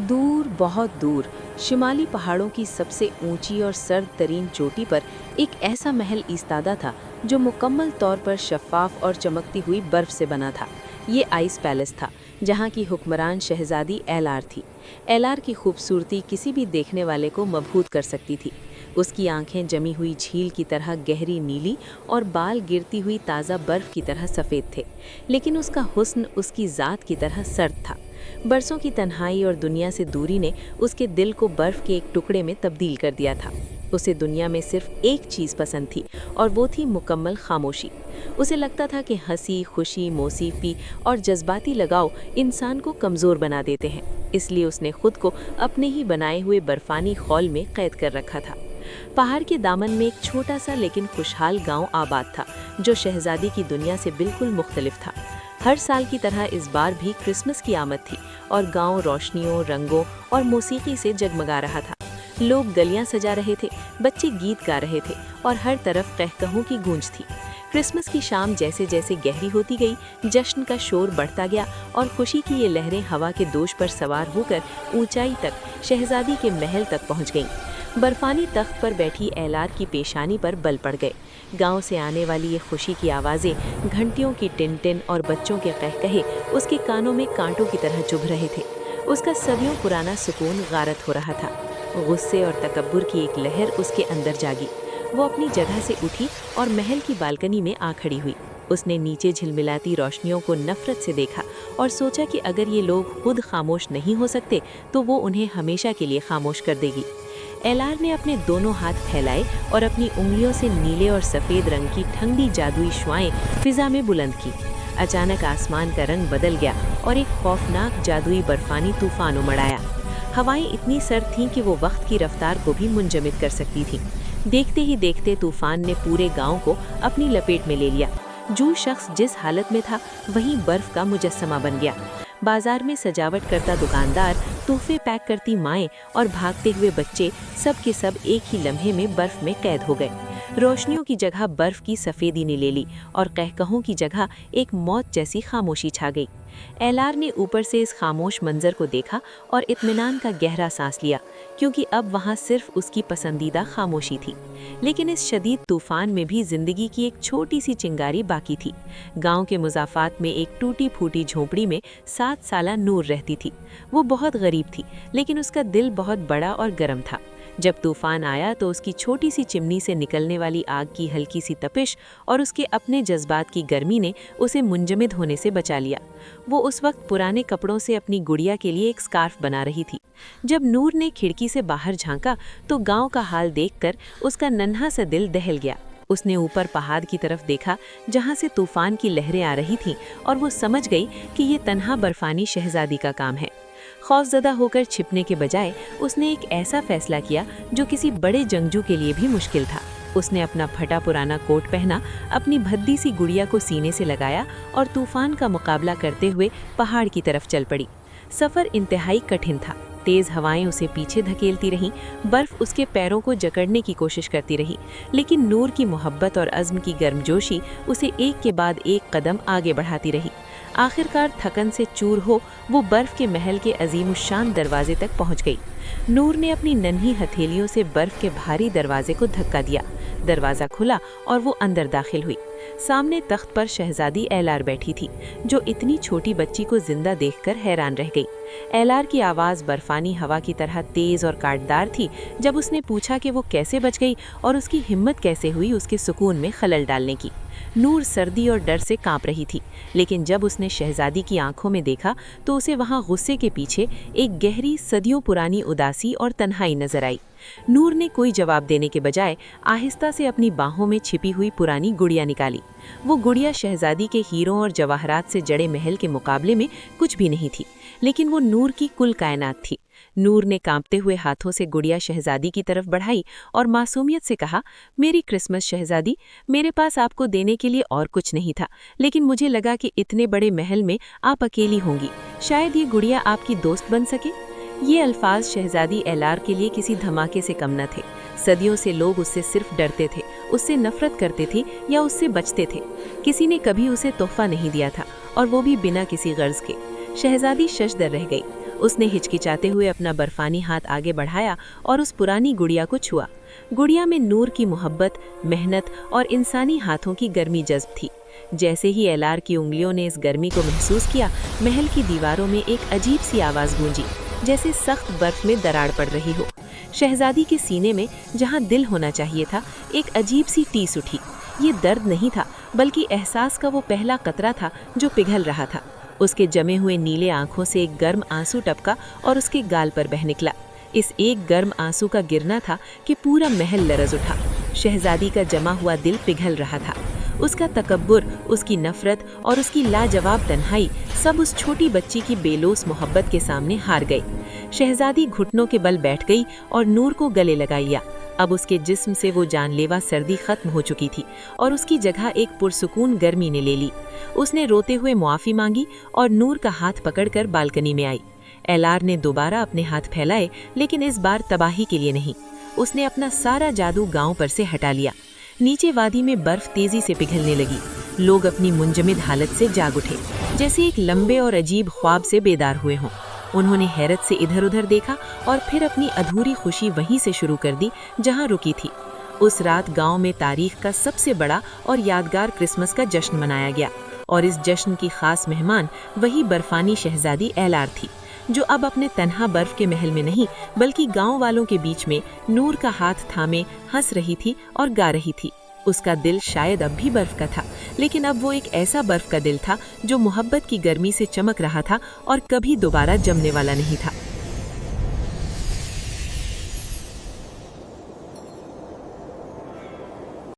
दूर, बहुत दूर, शिमाली पहाड़ों की सबसे ऊंची और सर्द तरीन चोटी पर एक ऐसा महल इस्तादा था जो मुकम्मल तौर पर शफ़ाफ और चमकती हुई बर्फ से बना था। ये आइस पैलेस था, जहाँ की हुक्मरान शहजादी एलार थी। एलार की खूबसूरती किसी भी देखने वाले को मबहूत कर सकती थी। उसकी आंखें जमी हुई झील की तरह गहरी नीली और बाल गिरती हुई ताज़ा बर्फ की तरह सफ़ेद थे, लेकिन उसका हुस्न उसकी ज़ात की तरह सर्द था। बरसों की तन्हाई और दुनिया से दूरी ने उसके दिल को बर्फ के एक टुकड़े में तब्दील कर दिया था। उसे दुनिया में सिर्फ एक चीज़ पसंद थी, और वो थी मुकम्मल खामोशी। उसे लगता था कि हंसी, खुशी, मौसीकी और जज्बाती लगाव इंसान को कमज़ोर बना देते हैं, इसलिए उसने खुद को अपने ही बनाए हुए बर्फानी खौल में कैद कर रखा था। पहाड़ के दामन में एक छोटा सा लेकिन खुशहाल गांव आबाद था, जो शहजादी की दुनिया से बिल्कुल मुख्तलिफ था। हर साल की तरह इस बार भी क्रिसमस की आमद थी, और गांव रोशनियों, रंगों और मौसीकी से जगमगा रहा था। लोग गलियां सजा रहे थे, बच्चे गीत गा रहे थे, और हर तरफ कहकहों की गूंज थी। क्रिसमस की शाम जैसे जैसे गहरी होती गई, जश्न का शोर बढ़ता गया, और खुशी की ये लहरें हवा के दोष पर सवार होकर ऊंचाई तक शहजादी के महल तक पहुंच गईं। बर्फानी तख्त पर बैठी एलार की पेशानी पर बल पड़ गए। गांव से आने वाली ये खुशी की आवाज़ें, घंटियों की टिन-टिन और बच्चों के कहकहे उसके कानों में कांटों की तरह चुभ रहे थे। उसका सदियों पुराना सुकून गारत हो रहा था। गुस्से और तकब्बुर की एक लहर उसके अंदर जागी। वो अपनी जगह से उठी और महल की बालकनी में आ खड़ी हुई। उसने नीचे झिलमिलाती रोशनियों को नफरत से देखा और सोचा कि अगर ये लोग खुद खामोश नहीं हो सकते तो वो उन्हें हमेशा के लिए खामोश कर देगी। एलार ने अपने दोनों हाथ फैलाए और अपनी उंगलियों से नीले और सफ़ेद रंग की ठंडी जादुई शुआएं फिजा में बुलंद की। अचानक आसमान का रंग बदल गया और एक खौफनाक जादुई बर्फानी तूफान उमड़ आया। हवाएं इतनी सर्द थीं कि वो वक्त की रफ्तार को भी मुंजमद कर सकती थीं। देखते ही देखते तूफान ने पूरे गांव को अपनी लपेट में ले लिया। जो शख्स जिस हालत में था वहीं बर्फ का मुजस्समा बन गया। बाजार में सजावट करता दुकानदार, तोहफे पैक करती माएँ और भागते हुए बच्चे, सब के सब एक ही लम्हे में बर्फ में कैद हो गए। रोशनियों की जगह बर्फ की सफ़ेदी ने ले ली, और कहकहों की जगह एक मौत जैसी खामोशी छा गई। एलार ने ऊपर से इस खामोश मंजर को देखा और इत्मीनान का गहरा सांस लिया, क्योंकि अब वहाँ सिर्फ उसकी पसंदीदा खामोशी थी। लेकिन इस शदीद तूफान में भी जिंदगी की एक छोटी सी चिंगारी बाकी थी। गांव के मुज़ाफ़ात में एक टूटी फूटी झोंपड़ी में 7 साला नूर रहती थी। वो बहुत गरीब थी, लेकिन उसका दिल बहुत बड़ा और गर्म था। जब तूफान आया तो उसकी छोटी सी चिमनी से निकलने वाली आग की हल्की सी तपिश और उसके अपने जज्बात की गर्मी ने उसे मुंजमद होने से बचा लिया। वो उस वक्त पुराने कपड़ों से अपनी गुड़िया के लिए एक स्कार्फ बना रही थी। जब नूर ने खिड़की से बाहर झांका तो गांव का हाल देखकर उसका नन्हा सा दिल दहल गया। उसने ऊपर पहाड़ की तरफ देखा, जहां से तूफान की लहरें आ रही थीं, और वो समझ गई कि ये तन्हा बर्फानी शहजादी का काम है। खौफजदा होकर छिपने के बजाय उसने एक ऐसा फैसला किया जो किसी बड़े जंगजू के लिए भी मुश्किल था। उसने अपना फटा पुराना कोट पहना, अपनी भद्दी सी गुड़िया को सीने से लगाया और तूफान का मुकाबला करते हुए पहाड़ की तरफ चल पड़ी। सफ़र इंतहाई कठिन था। तेज़ हवाएं उसे पीछे धकेलती रहीं, बर्फ़ उसके पैरों को जकड़ने की कोशिश करती रही, लेकिन नूर की मोहब्बत और अज़्म की गर्मजोशी उसे एक के बाद एक कदम आगे बढ़ाती रही। आखिरकार थकन से चूर हो वो बर्फ़ के महल के अजीमुशान दरवाजे तक पहुंच गई। नूर ने अपनी नन्ही हथेलियों से बर्फ़ के भारी दरवाजे को धक्का दिया। दरवाज़ा खुला और वो अंदर दाखिल हुई। सामने तख्त पर शहजादी एलार बैठी थी, जो इतनी छोटी बच्ची को जिंदा देखकर हैरान रह गई। एलार की आवाज़ बर्फानी हवा की तरह तेज़ और काटदार थी। जब उसने पूछा कि वो कैसे बच गई और उसकी हिम्मत कैसे हुई उसके सुकून में खलल डालने की। नूर सर्दी और डर से कांप रही थी, लेकिन जब उसने शहजादी की आंखों में देखा तो उसे वहां गुस्से के पीछे एक गहरी, सदियों पुरानी उदासी और तन्हाई नजर आई। नूर ने कोई जवाब देने के बजाय आहिस्ता से अपनी बाहों में छिपी हुई पुरानी गुड़िया निकाली। वो गुड़िया शहजादी के हीरों और जवाहरात से जड़े महल के मुकाबले में कुछ भी नहीं थी, लेकिन वो नूर की कुल कायनात थी। नूर ने कांपते हुए हाथों से गुड़िया शहजादी की तरफ बढ़ाई और मासूमियत से कहा, मेरी क्रिसमस शहजादी, मेरे पास आपको देने के लिए और कुछ नहीं था, लेकिन मुझे लगा कि इतने बड़े महल में आप अकेली होंगी, शायद ये गुड़िया आपकी दोस्त बन सके। ये अल्फाज शहजादी एलार के लिए किसी धमाके से कम न थे। सदियों से लोग उससे सिर्फ डरते थे, उससे नफरत करते थे या उससे बचते थे। किसी ने कभी उसे तोहफा नहीं दिया था, और वो भी बिना किसी गर्ज के। शहजादी शशदर रह गई। उसने हिचकिचाते हुए अपना बर्फानी हाथ आगे बढ़ाया और उस पुरानी गुड़िया को छुआ। गुड़िया में नूर की मोहब्बत, मेहनत और इंसानी हाथों की गर्मी जज्ब थी। जैसे ही एलार की उंगलियों ने इस गर्मी को महसूस किया, महल की दीवारों में एक अजीब सी आवाज़ गूंजी, जैसे सख्त बर्फ में दरार पड़ रही हो। शहजादी के सीने में, जहां दिल होना चाहिए था, एक अजीब सी टीस उठी। ये दर्द नहीं था, बल्कि एहसास का वो पहला कतरा था जो पिघल रहा था। उसके जमे हुए नीले आंखों से एक गर्म आंसू टपका और उसके गाल पर बह निकला। इस एक गर्म आंसू का गिरना था कि पूरा महल लरज उठा। शहजादी का जमा हुआ दिल पिघल रहा था। उसका तकब्बुर, उसकी नफरत और उसकी लाजवाब तन्हाई सब उस छोटी बच्ची की बेलोस मोहब्बत के सामने हार गई। शहजादी घुटनों के बल बैठ गई और नूर को गले लगाया। अब उसके जिस्म से वो जानलेवा सर्दी खत्म हो चुकी थी और उसकी जगह एक पुरसुकून गर्मी ने ले ली। उसने रोते हुए मुआफ़ी मांगी और नूर का हाथ पकड़कर बालकनी में आई। एलार ने दोबारा अपने हाथ फैलाए, लेकिन इस बार तबाही के लिए नहीं। उसने अपना सारा जादू गांव पर से हटा लिया। नीचे वादी में बर्फ तेजी से पिघलने लगी। लोग अपनी मुंजमद हालत से जाग उठे, जैसे एक लंबे और अजीब ख्वाब से बेदार हुए हों। उन्होंने हैरत से इधर उधर देखा और फिर अपनी अधूरी खुशी वहीं से शुरू कर दी जहां रुकी थी। उस रात गांव में तारीख का सबसे बड़ा और यादगार क्रिसमस का जश्न मनाया गया, और इस जश्न की खास मेहमान वही बर्फानी शहजादी एलार थी, जो अब अपने तन्हा बर्फ के महल में नहीं, बल्कि गांव वालों के बीच में नूर का हाथ थामे हंस रही थी और गा रही थी। उसका दिल शायद अब भी बर्फ का था, लेकिन अब वो एक ऐसा बर्फ का दिल था जो मोहब्बत की गर्मी से चमक रहा था और कभी दोबारा जमने वाला नहीं था।